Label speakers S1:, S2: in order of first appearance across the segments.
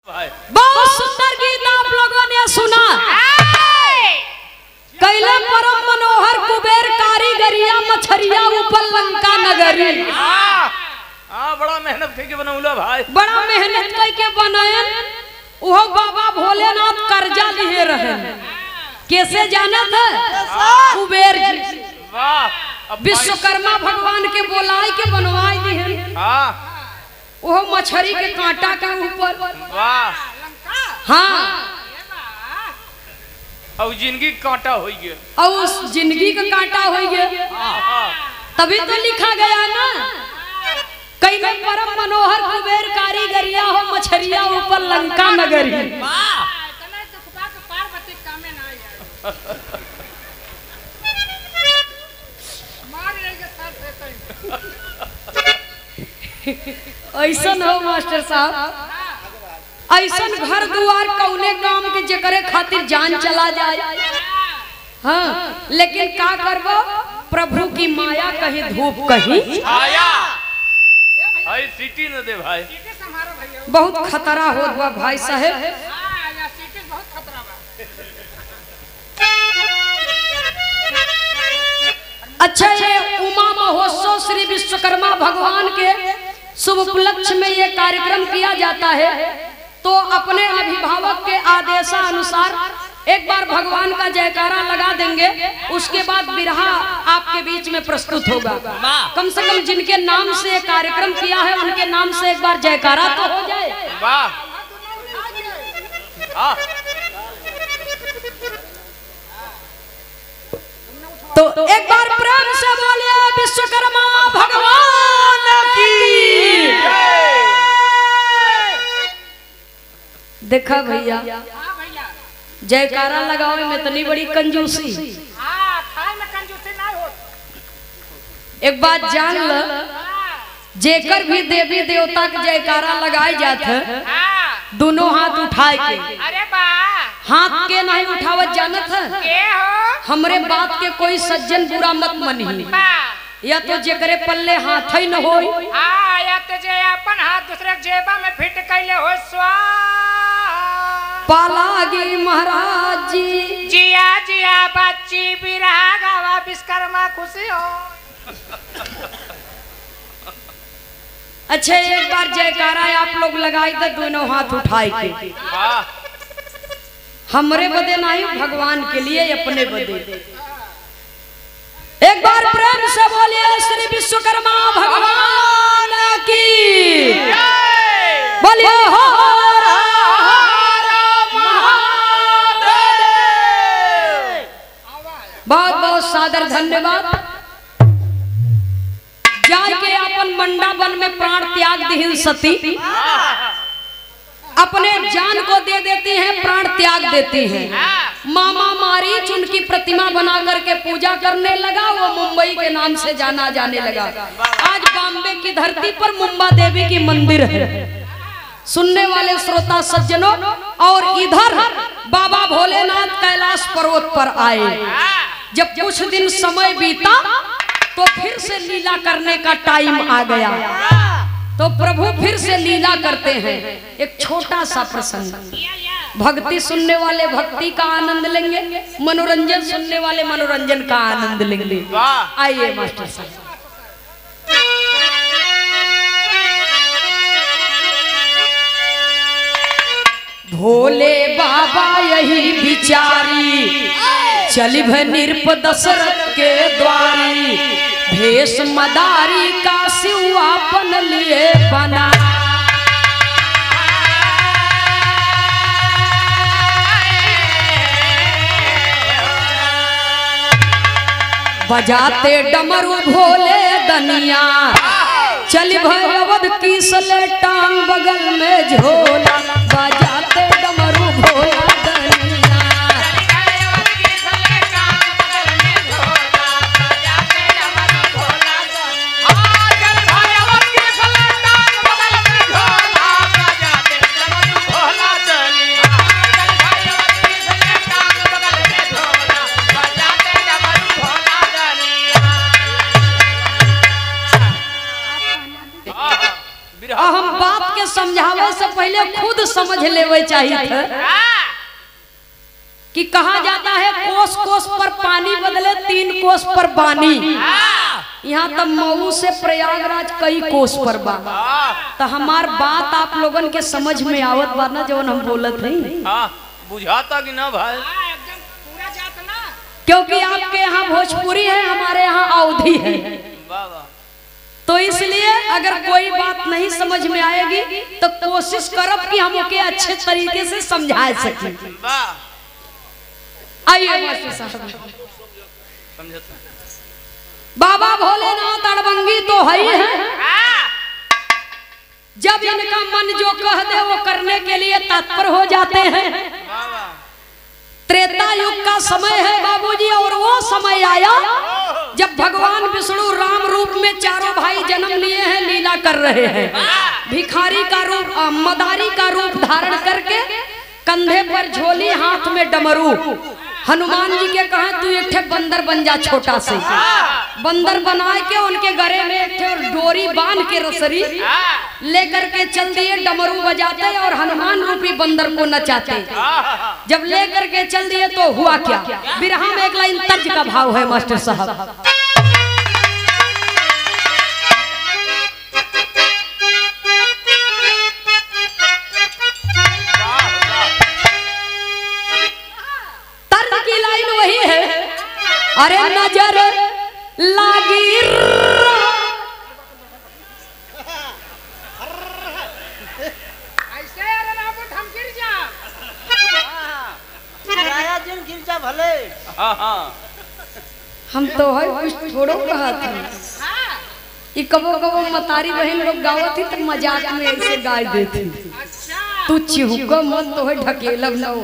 S1: बहुत सुंदर गीत आप लोगों ने सुना। कैले परम मनोहर कुबेर कारीगरिया मछरिया ऊपर लंका नगरी।
S2: बड़ा मेहनत करके बनौला भाई,
S1: बड़ा मेहनत करके बनायन। वो बाबा भोलेनाथ कर्जा लिए रहे, कैसे जाना था? कुबेर जी विश्वकर्मा भगवान के बोलाए के बनवाई दिए। वो मछरी के कांटा के ऊपर। हाँ,
S2: और जिंदगी कांटा हो गया,
S1: और उस जिंदगी का कांटा हो गया। तभी तो लिखा गया ना, कई में परम मनोहर कुबेर कारीगरिया हो मछरिया ऊपर लंका नगरी। ऐसा हो मास्टर साहब, ऐसा घर दुआर कौने काम के जकरे खातिर जान चला जाए। हाँ, लेकिन का करबो, प्रभु की माया कहीं धूप कहीं
S2: छाया। भाई सीटी न दे भाई,
S1: बहुत खतरा हो हुआ भाई साहब। अच्छा, ये उमा महोत्सव श्री विश्वकर्मा भगवान के शुभ उपलक्ष्य में ये कार्यक्रम किया जाता है। तो अपने अभिभावक के आदेशानुसार एक बार भगवान का जयकारा लगा देंगे, उसके बाद बिरहा आपके बीच में प्रस्तुत होगा। कम से कम जिनके नाम से ये कार्यक्रम किया है उनके नाम से एक बार जयकारा तो हो जाए। तो एक बार प्रेम से बोलिए विश्वकर्मा भगवान की। देखा भैया, जयकारा लगावे में इतनी बड़ी कंजूसी। एक बात जान ल, जेकर भी देवी देवता के जयकारा लगाए जाते दोनों हाथ उठाए के।
S3: अरे बा,
S1: हाथ के नहीं उठावत जानत है। हमरे बात के कोई सज्जन बुरा मत मनी, या तो जेकरे पल्ले हाथ ही न होई,
S3: या तो जे अपन हाथ दूसरे जेबा में फिट कैले हो स्वा
S1: पालागी महाराज जी।
S3: जिया जिया बच्ची बिरहा गावा विश्वकर्मा खुशी हो।
S1: अच्छा, एक बार जयकारा आप लोग लगाई दे दोनों हाथ उठाए के। हमरे बदे नहीं, भगवान के लिए, अपने बदे। एक बार प्रेम से बोलिए श्री विश्वकर्मा भगवान की। बोलिए हो बहुत बहुत सादर धन्यवाद। जाय के अपन मंडा वन में प्राण त्याग दीहिन सती, अपने जान को दे देती हैं, प्राण त्याग देती हैं। मामा मारीच उनकी प्रतिमा बना करके पूजा करने लगा, वो मुंबई के नाम से जाना जाने लगा। आज बॉम्बे की धरती पर मुंबा देवी की मंदिर है। सुनने वाले श्रोता सज्जनों, और इधर बाबा भोलेनाथ कैलाश पर्वत पर आए। जब कुछ दिन समय बीता तो फिर से लीला करने का टाइम आ गया। तो प्रभु फिर से लीला करते हैं। एक छोटा सा प्रसंग, भक्ति सुनने वाले भक्ति का आनंद लेंगे, मनोरंजन सुनने वाले मनोरंजन का आनंद लेंगे। आइए मास्टर साहब। भोले बाबा यही विचारी, चलिभ निरप दशरथ के द्वारी, भेष मदारी का शिव अपन लिए बना। बजाते डमरू भोले दनिया, चलिभ अवध की सले टांग बगल में झोला। बजाते डमरू भोला समझावे से पहले खुद समझ लेवे चाहिए था कि कहा जाता है कोस कोस पर पानी बदले 3 कोस पर बानी। यहाँ तब मऊ से प्रयागराज कई कोस पर बा। तो हमार बात आप लोगन के समझ में आवत बा ना जवन हम बोलत नहीं?
S2: बुझाता कि ना भाई?
S1: क्योंकि आपके यहाँ भोजपुरी है, हमारे यहाँ अवधी है। तो इसलिए अगर कोई बात नहीं समझ में आएगी तो कोशिश करब कि हम ओके अच्छे तरीके से समझा सकें। आइए मास्टर साहब। बाबा भोलेनाथ अड़बंगी तो है ही है। जब इनका मन जो कह दे वो करने के लिए तत्पर हो जाते हैं। त्रेता युग का समय है बाबूजी, और वो समय आया जब भगवान विष्णु राम रूप में चारों भाई जन्म लिए हैं, लीला कर रहे हैं। भिखारी का रूप, मदारी का रूप धारण करके, कंधे पर झोली, हाथ में डमरू। हनुमान जी के कहा तू एक ठे बंदर बन जा, छोटा से बंदर बना के उनके गले में एक ठे डोरी बांध के रसरी लेकर के चल दिए। डमरू बजाते और हनुमान रूपी बंदर को नचाते। जब लेकर के चल दिए तो हुआ क्या? बिरहा में एक लाइन तर्ज का भाव है मास्टर साहब। वही है, अरे नजर लागी
S3: ऐसे अरे रामू हम गिर जा
S4: दिन गिर जा भले।
S1: हम तो है कुछ थोड़ो कहा था। ये कबो कबो मतारी बहन लोग गावत थी तो मजाक में ऐसे गाय देती। तू चिहुका मत तो है ढकेलब ना हो।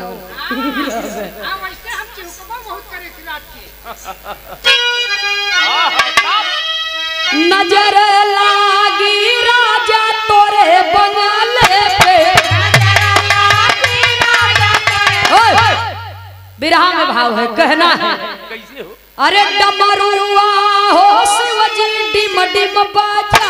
S1: नजर लागी राजा तोरे बंगले पे। बिरहा में भाव है, कहना है
S2: कैसे हो?
S1: अरे डमरुआ हो शिवजी डिम डिम बाजा।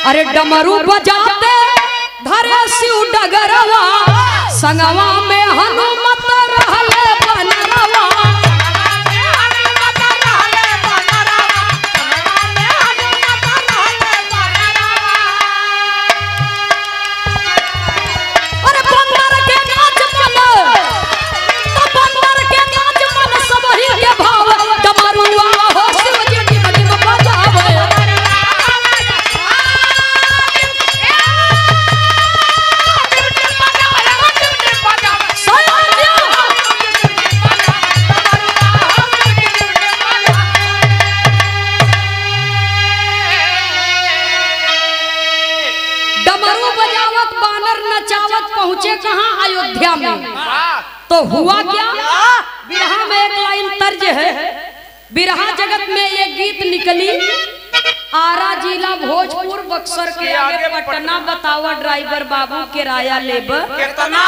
S1: अरे डमरू बजाते धरे शिव डगरवा, संगवा में हनुमत रहले बनरवा। अरे बंदर के नाच मन, तो बंदर के नाच मन सब ही के भाव। डमरुआ हो शिवजी डिम डिम बजावे। डमरू बजावत बानर नचावत पहुंचे कहां? अयोध्या में। तो हुआ क्या? बिरहा में एक लाइन तर्ज है। बिरहा जगत में ये गीत निकली। आरा जिला भोजपुर बक्सर के आगे पटना, बतावा ड्राइवर बाबू किराया लेबर
S3: कितना।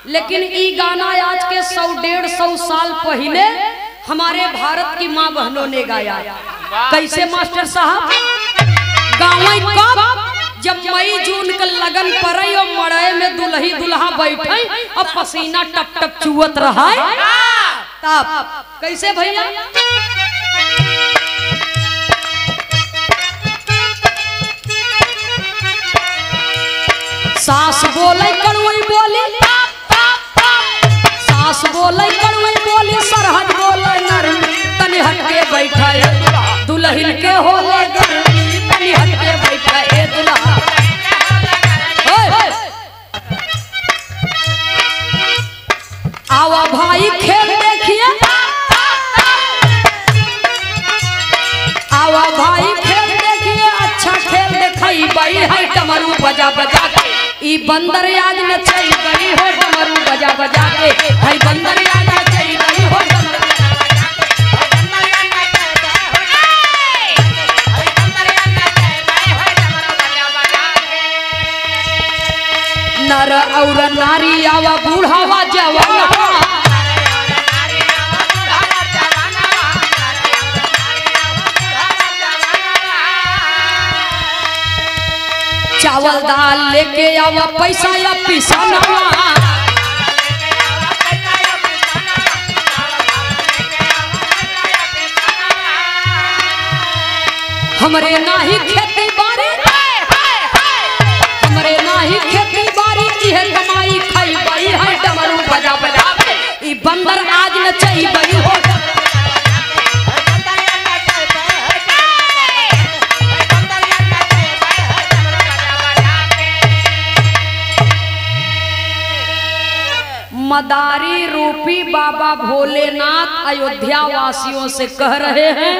S1: लेकिन ई गाना आज के 100-150 साल पहले हमारे भारत की माँ बहनों ने गाया। कैसे मास्टर साहब? गाँव कब जब मई जून का लगन पड़े और मड़े में दुल्ही दुल्हा बैठे और पसीना टप टप चुवत रहा। तब कैसे भैया? सास बोले कड़वई बोली, सास बोले कड़वई बोली, सरहद बोले नरमी, तनी हटके बैठा है दुल्हिन के होले गर्मी, तनी हटके बैठा है दुल्हा। आवा भाई खेल देखिए, आवा भाई खेल देखिए, अच्छा खेल देखाई बई है डमरू बजा बजा के। ई बंदर आज नचई बई हो डमरू बजा बजा के, है बंदर आज नचई बई हो डमरू बजा बजा के। नर और नारी आवा बूढ़ावा जवाना, चावल दाल लेके आवा पैसा या पिसाना, हमरे नाही खेती बाड़ी, हमरे नाही खेती बाड़ी, इहे कमाई खाई बई है डमरू बजा बजा के। ई बंदर आज नचई बई हो मदारी रूपी बाबा भोलेनाथ अयोध्या वासियों से कह रहे हैं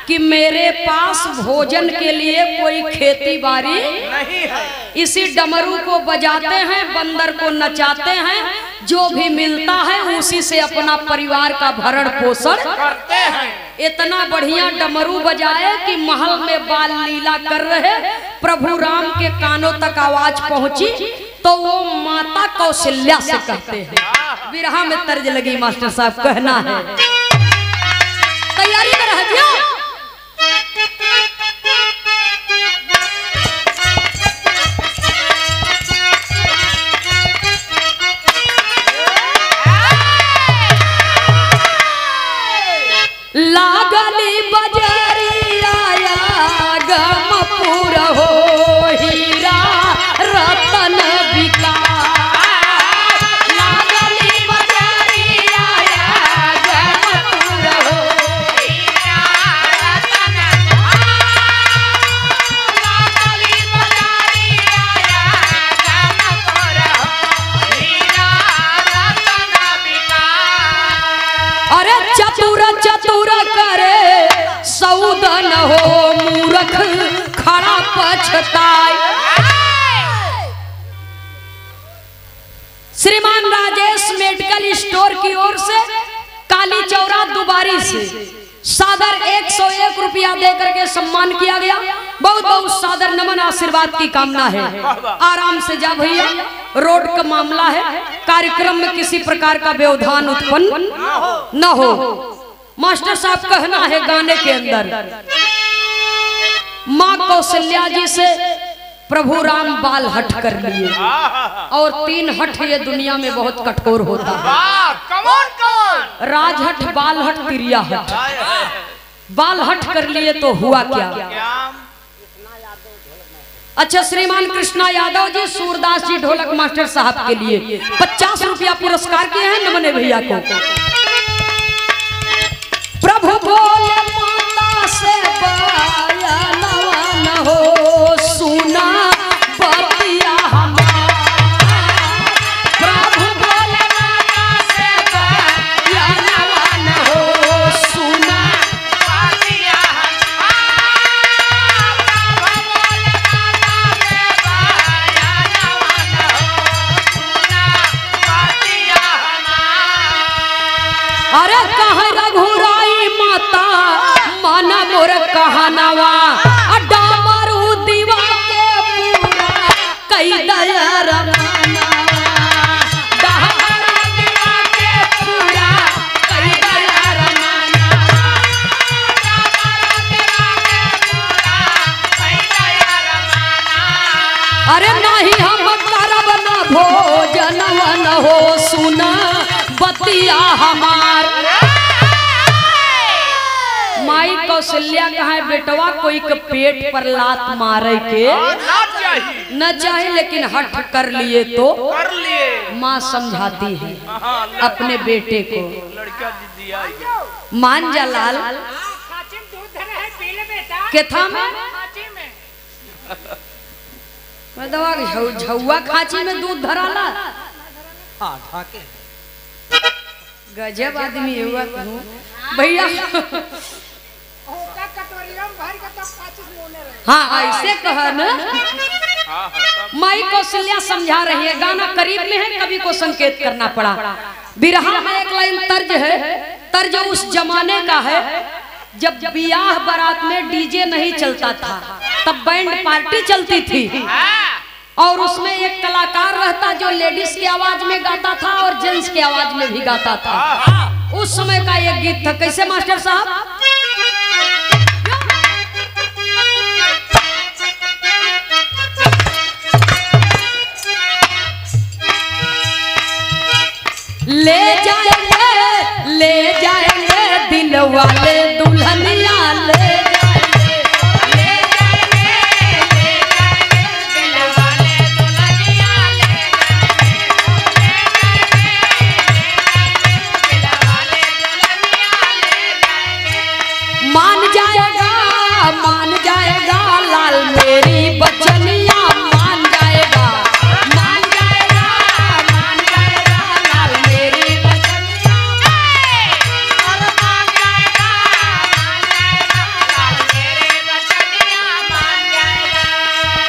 S1: कि मेरे पास भोजन के लिए कोई खेती बाड़ी नहीं है। इसी डमरू को बजाते हैं, बंदर को नचाते हैं, जो भी मिलता है उसी से अपना परिवार का भरण पोषण करते हैं। इतना बढ़िया डमरू बजाए कि महल में बाल लीला कर रहे प्रभु राम के कानों तक आवाज पहुंची तो वो माता कौशल्या से कहते हैं। विरहा में तर्ज लगी मास्टर साहब, कहना है तैयारी में रह जियो। लागली बजरिया गमपुर हो, हीरा रतन बिका, लागली बजरिया गमपुर हो, हीरा रतन, लागली बजरिया गमपुर हो, हीरा रतन बिका। अरे चतुर चतुर करे सौदन हो, मूर्ख खड़ा पछताए। श्रीमान राजेश मेडिकल स्टोर की ओर से काली चौरा दुबारी से सादर 101 रुपया देकर के सम्मान किया गया। बहुत बहुत सादर नमन, आशीर्वाद की कामना है। आराम से जा भैया, रोड का मामला है, कार्यक्रम में किसी प्रकार का व्यवधान उत्पन्न न हो। मास्टर साहब कहना है गाने के अंदर, माँ कौशल्या जी से प्रभु राम बाल हट कर लिए, और 3 हट ये दुनिया में बहुत कठोर होता है। राजहट, बाल हट, तिरिया हट। बाल हट कर लिए तो हुआ क्या? अच्छा, श्रीमान कृष्णा यादव जी, सूरदास जी ढोलक मास्टर साहब के लिए 50 रुपया पुरस्कार किए हैं नमने भैया को। प्रभु बोले माता से बयान हो, सुना बतिया हमारा। प्रभु बोले माता से बयान हो, सुना बतिया हमारा। प्रभु बोले माता से बयान हो, सुना बतिया हमारा। अरे कहाँ रघुराई माता माना मोर कहानवा, डामरू दीवा के पूरा कई दया रमाना, डामरू दीवा के पूरा कई दया रमाना, डामरू दीवा के पूरा कई दया रमाना। अरे नहीं हम करब न भोजन न हो, सुना बतिया हमार। माई कौशल्या कहा बेटवा कोई के पेट पर लात मारे के न चाहे, लेकिन हट कर लिए तो कर लिए। माँ समझाती है अपने बेटे को, मान जा लाल के था मैं दवा झौआ खांची में दूध धराला। गजब आदमी हुआ कहूँ भैया। हाँ ऐसे कह न। माई कौशल्या समझा रही है, गाना करीब में है, कवि को संकेत करना पड़ा। बिरहा में एक लाइन तर्ज है, तर्ज उस जमाने का है जब ब्याह बारात में डीजे नहीं चलता था, तब बैंड पार्टी चलती थी और उसमें एक कलाकार रहता जो लेडीज की आवाज में गाता था और जेंट्स की आवाज में भी गाता था। उस समय का एक गीत था, कैसे मास्टर साहब? ले जाएंगे दिल वाले दुल्हनिया ले जाएंगे, ले जाएंगे, ले जाएंगे दिल वाले दुल्हनिया ले जाएंगे, दिल वाले दुल्हनिया ले जाएंगे। मान जाएगा लाल मेरी बचनिया, मान जाएगा लाल मेरी बचनिया,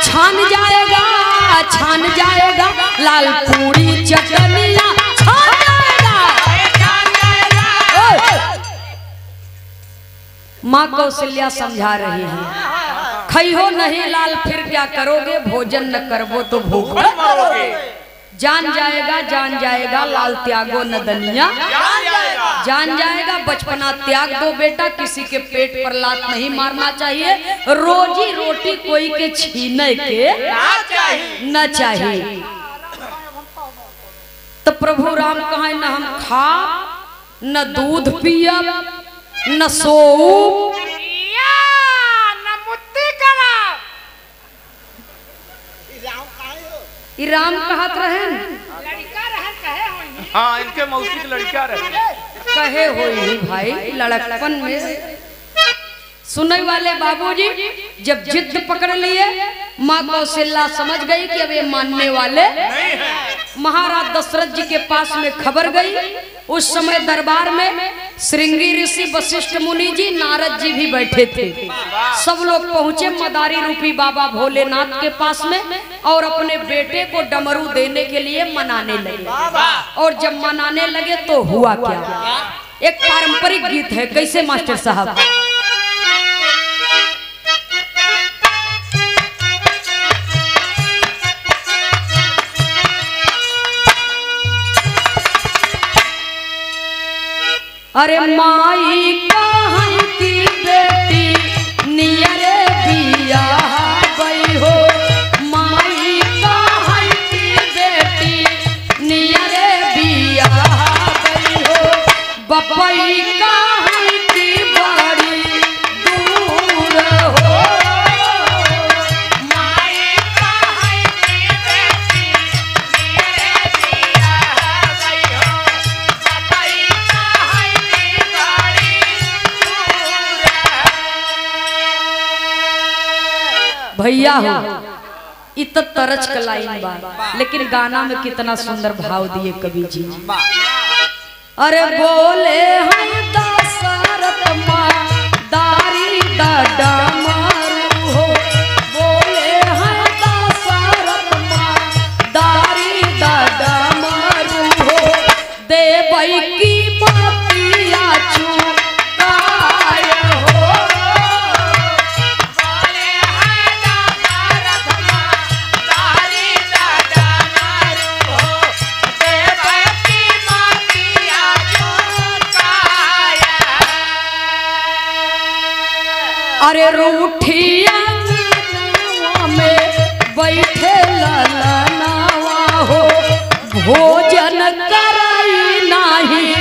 S1: छान जाएगा लाल पूरी चटनिया, छान जाएगा। माँ कौशल्या समझा रही है, खई हो नहीं लाल फिर क्या करोगे, भोजन न करबो तो भूख मरोगे। जान जाएगा लाल त्यागो नदनिया, जान जाएगा बचपना त्याग दो बेटा, किसी के पेट पर लात नहीं मारना चाहिए, रोजी रोटी कोई के छीने के न चाहिए। तो प्रभु राम कहे न हम खा न दूध पिया न सोऊ
S3: न मुत्ती करा।
S1: राम कहत रहे
S3: लड़का रहे कहे होई।
S2: हाँ इनके मौसी की लड़का रहे
S1: कहे होई भाई लड़कपन में। सुनने वाले बाबूजी जब जिद पकड़ लिए, माँ कौशल्या समझ गई कि अब ये मानने वाले
S2: नहीं है।
S1: महाराज दशरथ जी के पास में खबर गई। उस समय दरबार में श्रृंगी ऋषि वशिष्ठ मुनि जी, नारद जी भी बैठे थे। सब लोग पहुंचे मदारी रूपी बाबा भोलेनाथ के पास में और अपने बेटे को डमरू देने के लिए मनाने लगे। और जब मनाने लगे तो हुआ क्या? एक पारंपरिक गीत है, कैसे मास्टर साहब? अरे माई कहाँ की बेटी नियरे बिया गई हो, माई कहाँ की बेटी नियरे बिया गई हो, बपई कहाँ की बड़ी दूर हो, माई कहाँ की बेटी नियरे बिया गई हो, बपई भैया हो। इत तरज का लाइन बा, लेकिन गाना में कितना सुंदर भाव दिए कवि जी। अरे बोले हम दशरथ माँ दारी दादा मारू हो, बोले हम दशरथ माँ दारी दादा मारू हो, देवई की बतिया चुकाय हो, अरे रूठिया में बैठे ललनावा हो, भोजन कराई नहीं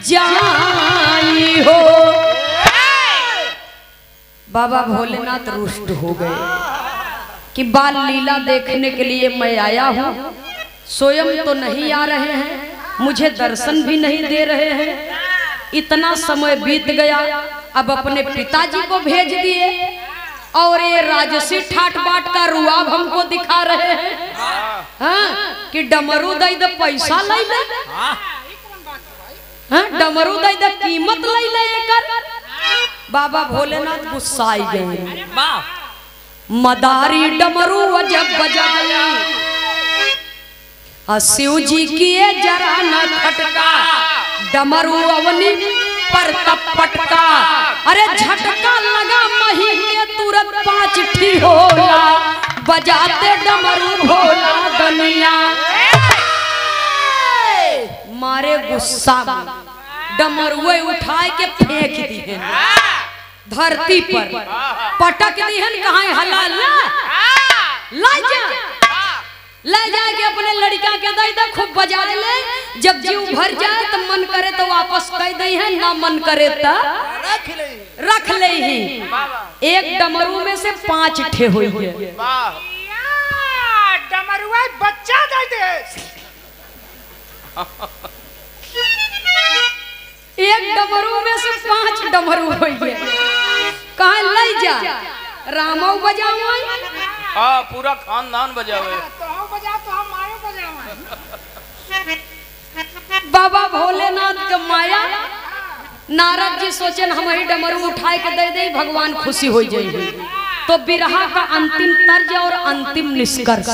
S1: जाई हो। बाबा भोलेनाथ रुष्ट हो गए कि बाल लीला देखने के लिए मैं आया हूँ, स्वयं तो नहीं आ रहे हैं, मुझे दर्शन भी नहीं दे रहे हैं। इतना समय बीत गया, अब अपने पिताजी को भेज दिए और ये राजसी ठाट बाट का रुआब हमको दिखा रहे हैं। हाँ, कि डमरू दई दे पैसा लाई दे। हाँ डमरू दई द कीमत लई ले कर बाबा भोलेनाथ गुस्साई गए। मदारी डमरू जब बजाया शिव जी किए जरा न खटका डमरू अवनी पर तब पटका। अरे झटका लगा मही के तुरंत 5 ठी होला बजाते डमरू भोला दुनिया। मारे गुस्सा में डमरुए उठाए के फेंक दिए धरती पर, पटक दिए कहाँ हला ले जाए के अपने लड़का के दे दे खूब बजा ले। जब जीव भर जाए तो मन करे तो वापस कह दे है, ना मन करे तो रख ले ही। एक डमरू में से 5 ठे हुई है।
S3: डमरुआ बच्चा दे दे।
S1: एक डमरू में से 5 डमरू हुई है। कहाँ ले जा रामो बजाओ।
S2: हाँ पूरा खानदान बजावे।
S1: बाबा भोलेनाथ का माया नारद जी सोचन हम ही डमरू उठाए के दे दे भगवान खुशी हो जाएगी। तो बिरहा का अंतिम तर्ज और अंतिम निष्कर्ष।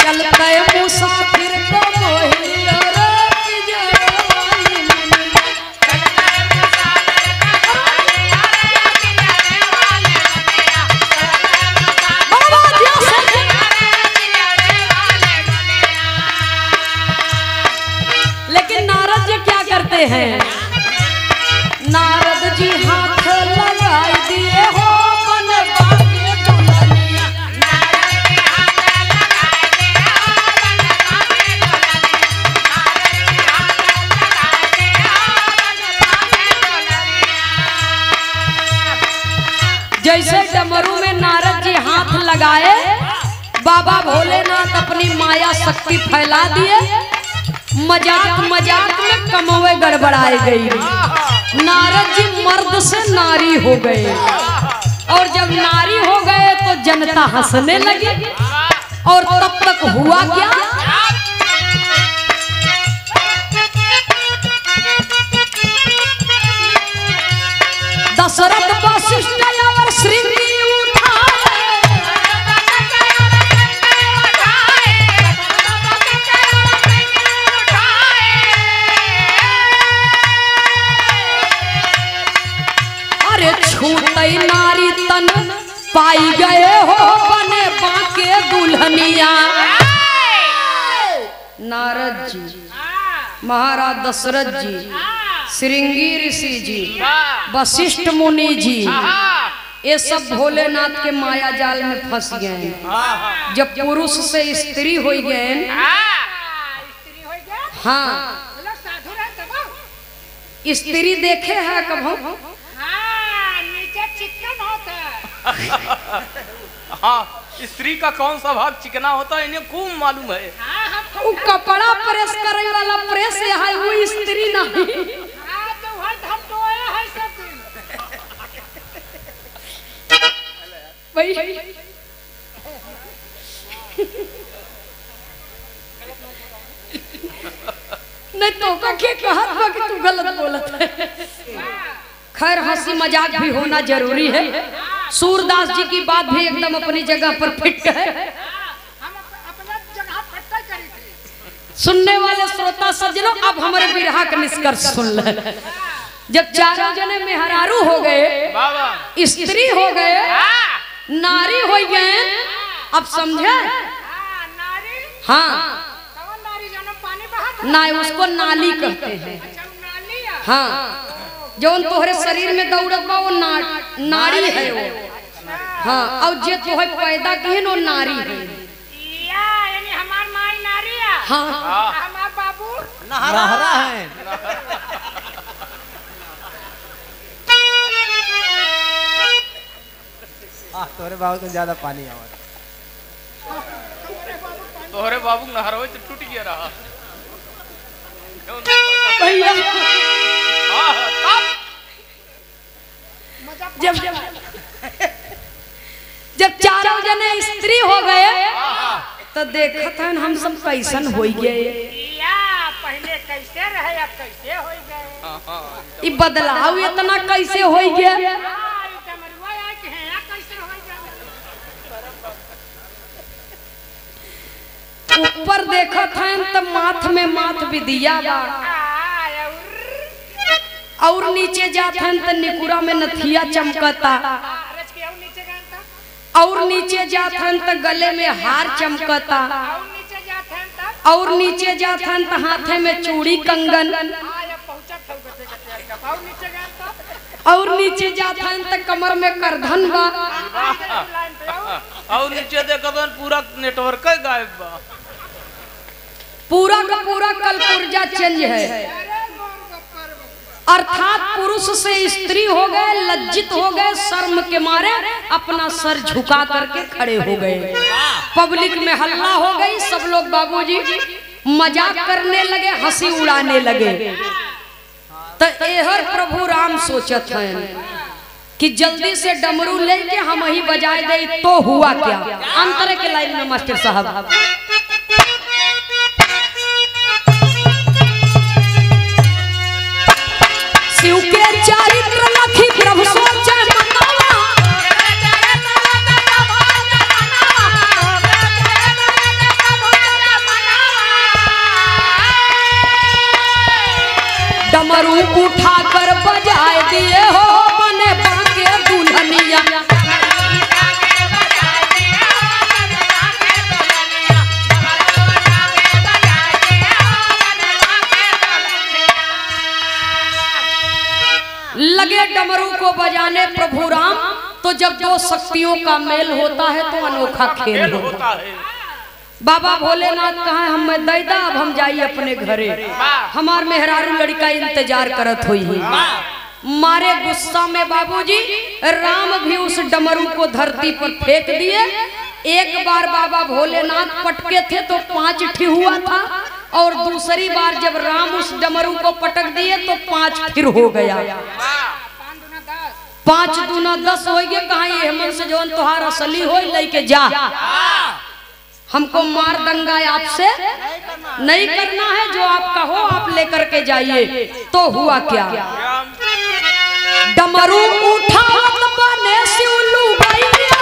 S1: चलते मुसाफिर को मोहिया हैं। नारद जी हाथ लगाई दिए हो मन बाके दुल्हनिया। नारद जी हाथ लगाई दिए हो मन बाके दुल्हनिया। नारद जी हाथ लगाई दिए हो मन बाके दुल्हनिया। जैसे डमरू में नारद जी हाथ लगाए बाबा भोलेनाथ अपनी माया शक्ति फैला दिए। मजाक मजाक में कमवे गड़बड़ाई गई। नारद जी मर्द से नारी हो गए और जब नारी हो गए तो जनता हंसने लगी। और तब तक हुआ क्या, दशरथ वशिष्ठ और श्रृंगी नारी तन पाई गए हो बने बाके दुल्हनिया। नारद जी, महाराज दशरथ जी, श्रृंगी ऋषि जी, वशिष्ठ मुनि जी, ये सब भोलेनाथ के माया जाल में फंस गए। जब पुरुष से स्त्री हो गए, हाँ स्त्री देखे है कभी?
S2: हाँ स्त्री का कौन सा भाग चिकना होता है इन्हें खूब मालूम है।
S1: वो कपड़ा प्रेस करे वाला प्रेस है, वो स्त्री नहीं। भाई नहीं तो का के कहत बा कि तू गलत बोलत है। खैर हंसी मजाक भी होना जरूरी है। सूरदास जी की बात भी एकदम अपनी जगह पर फिट है। सुनने वाले श्रोता सज्जनों अब हमारे बिरहा का निष्कर्ष सुन ले। जब चारों जने मेहरारू हो गए, स्त्री हो गए, नारी हो गए, अब समझे? हाँ ना उसको नाली कहते हैं। हाँ जौन तोहरे शरीर में दौड़त बा वो नारी है वो। हाँ और जे तोहे पैदा की है वो नारी है।
S3: यानी हमार माई नारी है।
S1: हाँ
S3: हमार बाबू
S4: नहरा है। तोरे बाबू तो ज्यादा पानी आवा।
S2: तोहरे बाबू नहरवे तो टूट गया रहा।
S1: भैया जब जब चारों जने स्त्री हो गए तो देखत हन हम सब कैसन हो गए,
S3: पहले कैसे रहे अब कैसे हो गए,
S1: ई बदलाव इतना कैसे हो गया। ऊपर देखत हन तो माथ में माथ विदिया बा, और नीचे जात हन तो निकुरा में नथिया चमकता, और नीचे जात हन तो गले में हार चमकता, और नीचे जात हन तो हाथे में चूड़ी कंगन, और नीचे जात हन तो कमर में करधन बा,
S2: और नीचे देखो तो पूरा नेटवर्क गायब बा,
S1: पूरा का पूरा कल पुर्जा चेंज है। अर्थात पुरुष से स्त्री हो गए, लज्जित हो गए, शर्म के मारे अपना सर झुका करके खड़े हो गए। पब्लिक में हल्ला हो गई, सब लोग बाबूजी मजाक करने लगे, हंसी उड़ाने लगे। तो एहर प्रभु राम सोचत हैं कि जल्दी से डमरू लेके हम ही बजाए दे, तो हुआ क्या। अंतर के लाइन में मास्टर साहब शिव के चरित्र लखी प्रभु सोचे मनावा, डमरू उठा कर बजाए दिए हो मने बाके दुल्हनिया, लगे डमरू को बजाने प्रभु राम। तो जब दो शक्तियों का मेल होता है तो अनोखा खेल होता है। बाबा भोलेनाथ कहा हम दैदा, अब हम जाइए अपने घरे, हमार मेहरारू लड़का इंतजार करत हुई है। मारे गुस्सा में बाबूजी राम भी उस डमरू को धरती पर फेंक दिए। एक बार बाबा भोलेनाथ पटके थे तो 5 ठी हुआ था, और दूसरी बार जब राम उस डमरू को पटक दिए तो 5 फिर हो गया। 5 दूना 10 हो गए। कहा हेमंत से जो तुहार असली हो लेके जा, हमको मार दंगा आपसे नहीं करना है, जो आपका हो आप लेकर के जाइए। तो हुआ क्या, डमरू उठा बने शिवलू भैया,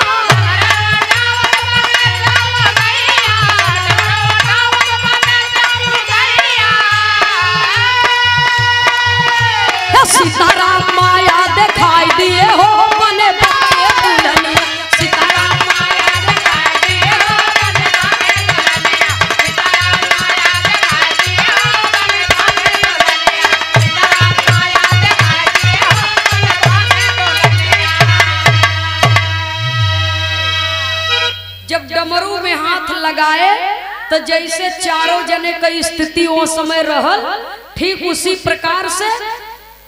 S1: सीताराम माया दिखाई दिए हो मने बाके दुल्हनिया, सीताराम माया दिखाई दिए हो मने बाके दुल्हनिया, सीताराम माया दिखाई दिए हो मने बाके दुल्हनिया, सीताराम माया दिखाई दिए हो मने बाके दुल्हनिया। जब डमरू में हाथ लगाए तो जैसे चारों जने की स्थिति वो समय रहल, ठीक उसी प्रकार से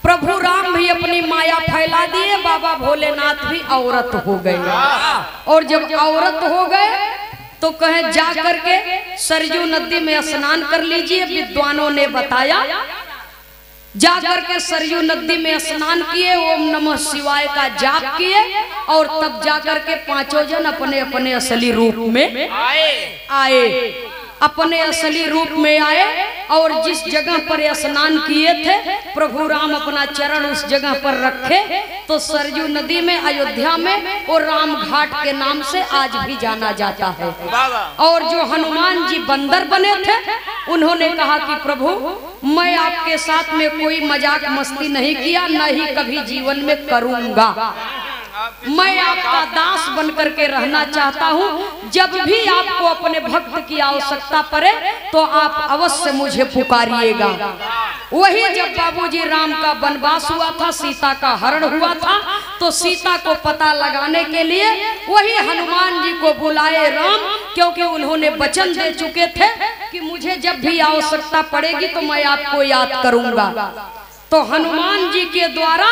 S1: प्रभु राम भी अपनी माया फैला दिए, बाबा भोलेनाथ भी औरत हो गए। और जब औरत हो गए तो कहे जा करके सरयू नदी में स्नान कर लीजिए। विद्वानों ने बताया, जा करके सरयू नदी में स्नान किए, ओम नमः शिवाय का जाप किए, और तब जा करके 5 जन अपने अपने असली रूप में आए, अपने असली रूप में आए। और जिस जगह पर स्नान किए थे प्रभु राम अपना चरण उस जगह पर रखे, तो सरयू नदी में अयोध्या में वो राम घाट के नाम से आज भी जाना जाता है। और जो हनुमान जी बंदर बने थे उन्होंने कहा कि प्रभु मैं आपके साथ में कोई मजाक मस्ती नहीं किया, न ही कभी जीवन में करूंगा, मैं आपका दास बन करके रहना चाहता हूँ। जब भी आपको अपने भक्त की आवश्यकता पड़े तो आप अवश्य मुझे पुकारिएगा। वही जब बाबूजी राम का वनवास हुआ था, सीता का हरण हुआ था, तो सीता को पता लगाने के लिए वही हनुमान जी को बुलाए राम, क्योंकि उन्होंने वचन दे चुके थे कि मुझे जब भी आवश्यकता पड़ेगी तो मैं आपको याद करूंगा। तो हनुमान जी के द्वारा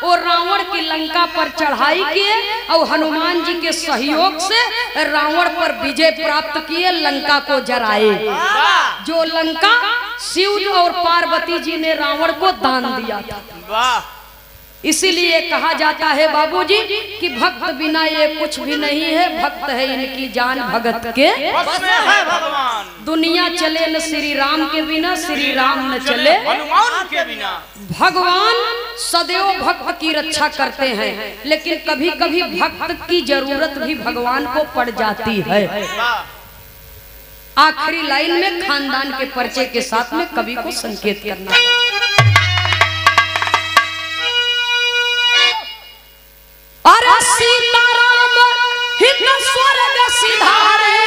S1: वो रावण की लंका पर चढ़ाई किए, और हनुमान जी के सहयोग से रावण पर विजय प्राप्त किए, लंका को जराए। जो लंका शिव और पार्वती जी ने रावण को दान दिया था। इसीलिए कहा जाता है बाबूजी कि भक्त बिना ये कुछ भी नहीं है, भक्त है इनकी जान भगत के
S2: बस में है भगवान।
S1: दुनिया चले न श्री राम के बिना, श्री राम न चले
S2: हनुमान के बिना।
S1: भगवान सदैव भक्त की रक्षा करते हैं, लेकिन कभी कभी भक्त की जरूरत भी भगवान को पड़ जाती है। आखिरी लाइन में खानदान के परिचय के साथ में कवि को संकेत करना है। अरे सीताराम हित स्वर्ग सिधारे,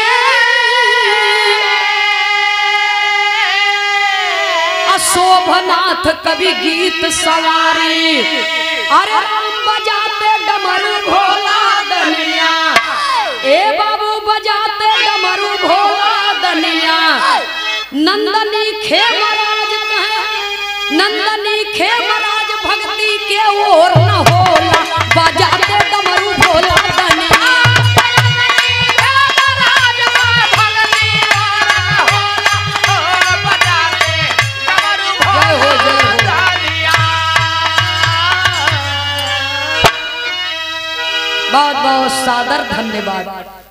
S1: अशोभनाथ कवि गीत सवारी। अरे राम बजाते डमरू भोला दनिया, ए बाबू बजाते डमरू भोला दनिया। नंदनी खेमराज कहे, नंदनी खेमराज भक्ति के ओर न होला, बजाते डमरू भोला दनिया। जय हो जय हो। बहुत बहुत सादर धन्यवाद।